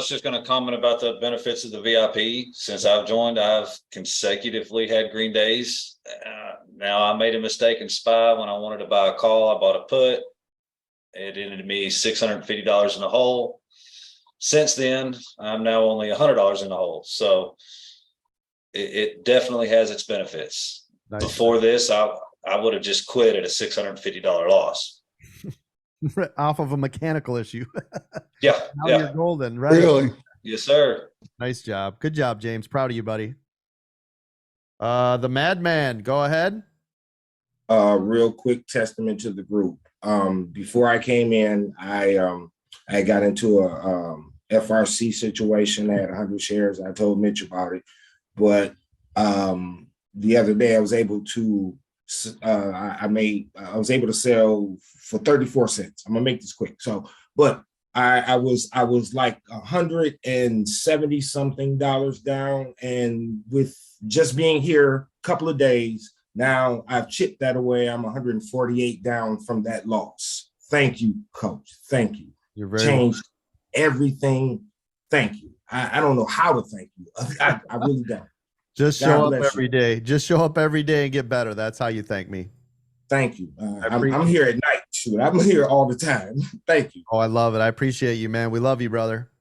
was just going to comment about the benefits of the VIP. Since I've joined, I've consecutively had green days. Now I made a mistake in SPY when I wanted to buy a call. I bought a put. It ended me $650 in the hole. Since then, I'm now only $100 in the hole. So it definitely has its benefits. Nice. Before this, I would have just quit at a $650 loss. Off of a mechanical issue. Yeah. Now you're golden, right? Really? Yes, sir. Nice job. Good job, James. Proud of you, buddy. The Madman, go ahead. Real quick testament to the group. Before I came in, I got into a FRC situation. I had 100 shares. I told Mitch about it, but the other day I was able to I was able to sell for 34 cents. I'm gonna make this quick. So, but I was like $170 something down, and with just being here a couple of days, now I've chipped that away. I'm 148 down from that loss. Thank you, Coach. Thank you. You're very changed everything. Thank you. I don't know how to thank you. I really don't. Just show up every day. Just show up every day and get better. That's how you thank me. Thank you. I'm here at night. Shoot, I'm here all the time. Thank you. Oh, I love it. I appreciate you, man. We love you, brother.